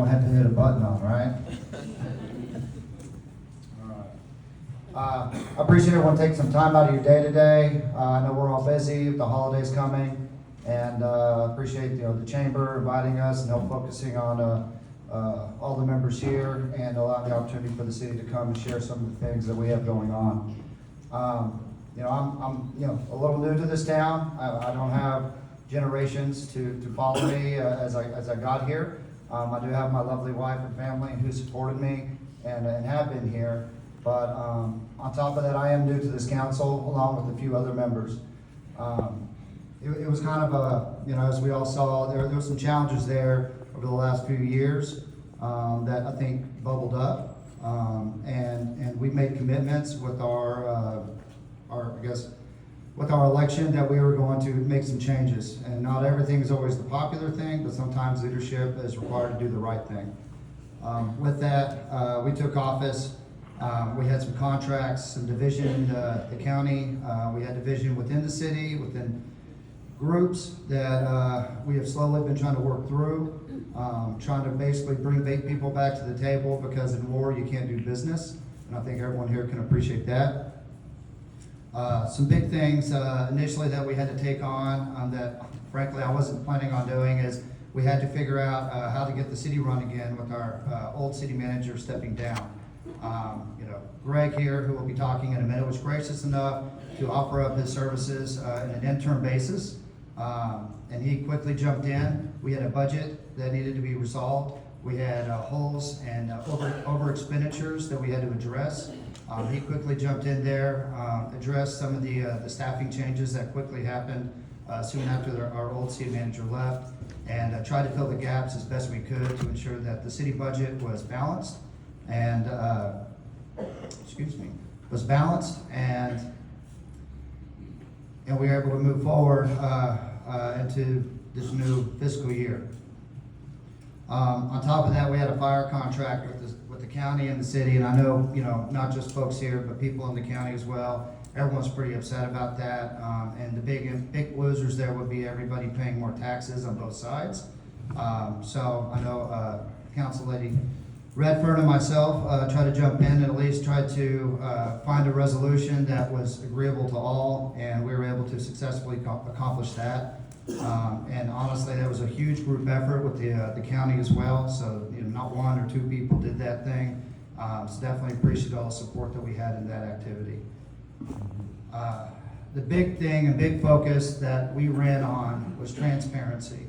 don't have to hit a button on, right? I appreciate everyone taking some time out of your day today. I know we're all busy with the holidays coming, and appreciate the chamber inviting us and help focusing on all the members here and allowing the opportunity for the city to come and share some of the things that we have going on. I'm a little new to this town. I don't have generations to follow me as I got here. I do have my lovely wife and family who supported me and have been here. But on top of that, I am new to this council along with a few other members. It was kind of as we all saw, there were some challenges there over the last few years that I think bubbled up. And we made commitments with with our election that we were going to make some changes. And not everything is always the popular thing, but sometimes leadership is required to do the right thing. With that, we took office. We had some contracts, some division in the county. We had division within the city, within groups that we have slowly been trying to work through, trying to basically bring people back to the table, because in war you can't do business, and I think everyone here can appreciate that. Some big things initially that we had to take on that frankly I wasn't planning on doing is we had to figure out how to get the city run again with our old city manager stepping down. Greg here, who will be talking in a minute, was gracious enough to offer up his services in an interim basis, and he quickly jumped in. We had a budget that needed to be resolved. We had holes and over expenditures that we had to address. He quickly jumped in there, addressed some of the staffing changes that quickly happened soon after our old city manager left, and tried to fill the gaps as best we could to ensure that the city budget was balanced and we were able to move forward into this new fiscal year. On top of that, we had a fire contract with the county and the city, and I know not just folks here, but people in the county as well. Everyone's pretty upset about that, and the big losers there would be everybody paying more taxes on both sides. So I know Council Lady Redfern and myself tried to jump in and at least try to find a resolution that was agreeable to all, and we were able to successfully accomplish that. And honestly, that was a huge group effort with the county as well. So not one or two people did that thing. So definitely appreciate all the support that we had in that activity. The big thing and big focus that we ran on was transparency.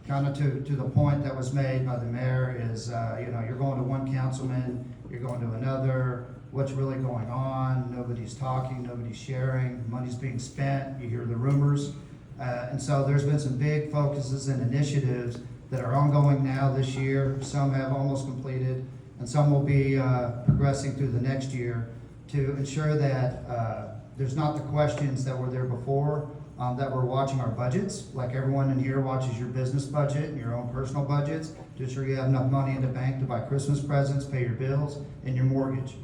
Kind of to the point that was made by the mayor is, you're going to one councilman, you're going to another, what's really going on, nobody's talking, nobody's sharing, money's being spent, you hear the rumors. And so there's been some big focuses and initiatives that are ongoing now this year. Some have almost completed, and some will be progressing through the next year to ensure that there's not the questions that were there before, that we're watching our budgets, like everyone in here watches your business budget and your own personal budgets to ensure you have enough money in the bank to buy Christmas presents, pay your bills, and your mortgage.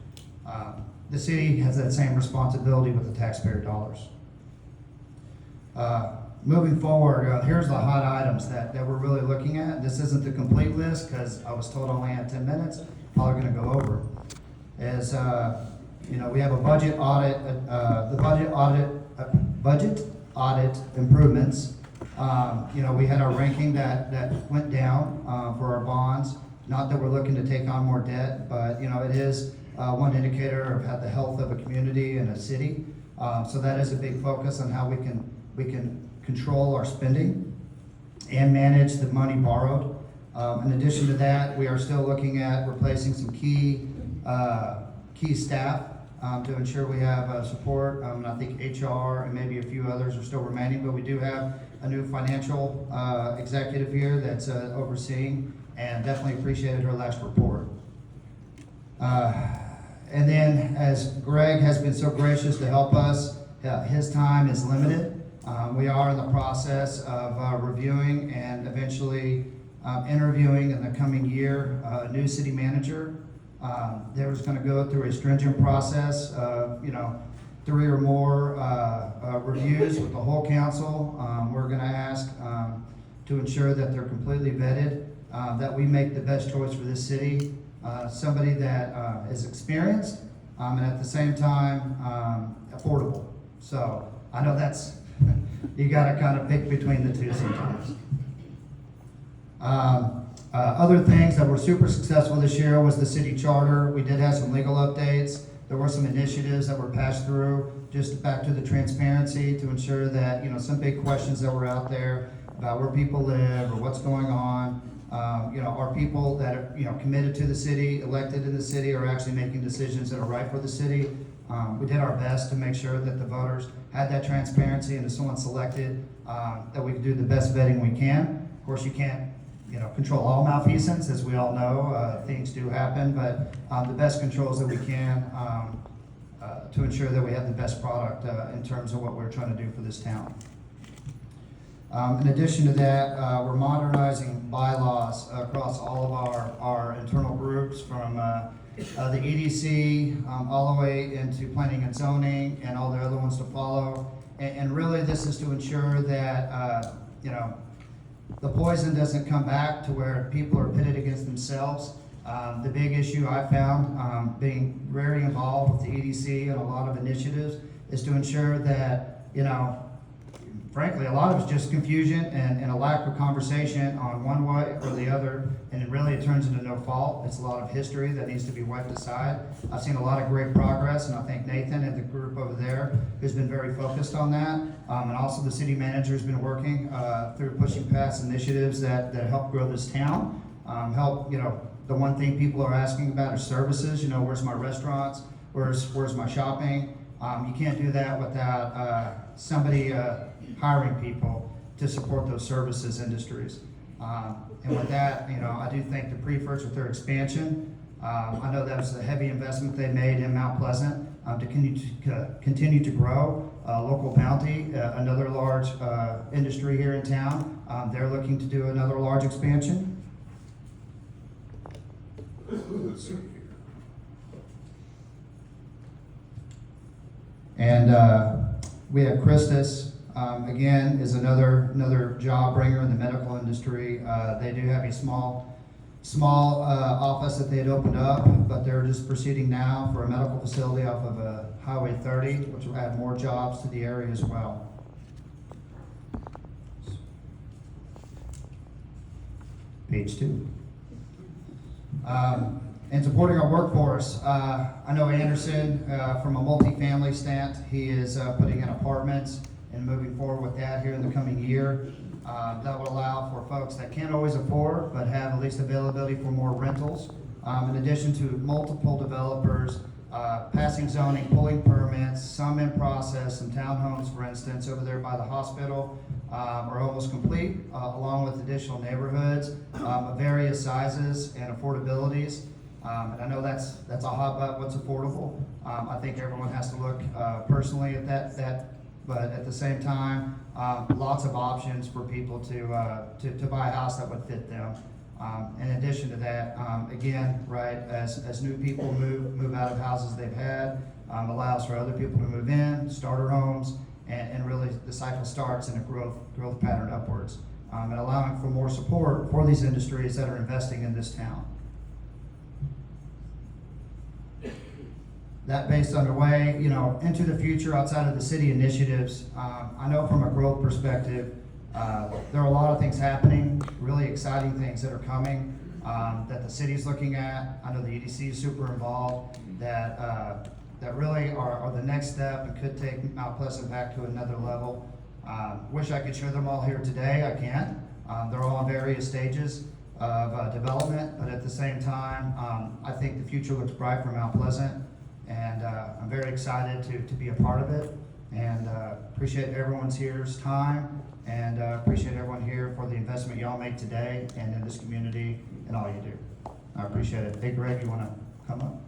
The city has that same responsibility with the taxpayer dollars. Moving forward, here's the hot items that we're really looking at. This isn't the complete list because I was told I only had 10 minutes. Probably going to go over. As we have a budget audit, budget audit improvements. We had our ranking that went down for our bonds. Not that we're looking to take on more debt, but it is one indicator of the health of a community and a city. So that is a big focus on how we can control our spending and manage the money borrowed. In addition to that, we are still looking at replacing some key staff to ensure we have support. I think HR and maybe a few others are still remaining, but we do have a new financial executive here that's overseeing, and definitely appreciated her last report. And then, as Greg has been so gracious to help us, his time is limited. We are in the process of reviewing and eventually interviewing in the coming year a new city manager. There's going to go through a stringent process of 3 or more reviews with the whole council. We're going to ask to ensure that they're completely vetted, that we make the best choice for this city, somebody that is experienced, and at the same time, affordable. So I know that's, you gotta kind of pick between the two sometimes. Other things that were super successful this year was the city charter. We did have some legal updates. There were some initiatives that were passed through, just back to the transparency to ensure that, some big questions that were out there about where people live or what's going on. Are people that are, committed to the city, elected in the city, are actually making decisions that are right for the city. We did our best to make sure that the voters had that transparency, and if someone's selected, that we could do the best vetting we can. Of course, you can't, control all malfeasance, as we all know. Things do happen, but the best controls that we can to ensure that we have the best product in terms of what we're trying to do for this town. In addition to that, we're modernizing bylaws across all of our internal groups, from the EDC all the way into planning and zoning and all the other ones to follow. And really, this is to ensure that the poison doesn't come back to where people are pitted against themselves. The big issue I found, being very involved with the EDC and a lot of initiatives, is to ensure that, frankly, a lot of it's just confusion and a lack of conversation on one way or the other, and it turns into no fault. It's a lot of history that needs to be wiped aside. I've seen a lot of great progress, and I think Nathan and the group over there has been very focused on that. And also the city manager has been working through pushing past initiatives that help grow this town. The one thing people are asking about is services. Where's my restaurants? Where's my shopping? You can't do that without somebody hiring people to support those services industries. And with that, I do thank the Preferts with their expansion. I know that was a heavy investment they made in Mount Pleasant to continue to grow. Local Bounty, another large industry here in town, they're looking to do another large expansion. Let's see here. And we have Christus, again, is another job bringer in the medical industry. They do have a small office that they had opened up, but they're just proceeding now for a medical facility off of Highway 30, which will add more jobs to the area as well. Page 2. And supporting our workforce, I know Anderson, from a multifamily stand, he is putting in apartments and moving forward with that here in the coming year. That will allow for folks that can't always afford, but have at least availability for more rentals. In addition to multiple developers passing zoning, pulling permits, some in process, some townhomes, for instance, over there by the hospital are almost complete, along with additional neighborhoods of various sizes and affordabilities. And I know that's a hot button, what's affordable. I think everyone has to look personally at that, but at the same time, lots of options for people to buy a house that would fit them. In addition to that, again, right, as new people move out of houses they've had, allows for other people to move in, starter homes, and really the cycle starts in a growth pattern upwards, and allowing for more support for these industries that are investing in this town. That based underway, into the future outside of the city initiatives. I know from a growth perspective, there are a lot of things happening, really exciting things that are coming that the city's looking at. I know the EDC is super involved, that really are the next step and could take Mount Pleasant back to another level. Wish I could share them all here today. I can't. They're all in various stages of development, but at the same time, I think the future looks bright for Mount Pleasant. And I'm very excited to be a part of it, and appreciate everyone's here's time, and appreciate everyone here for the investment y'all make today and in this community and all you do. I appreciate it. Hey, Greg, you want to come up?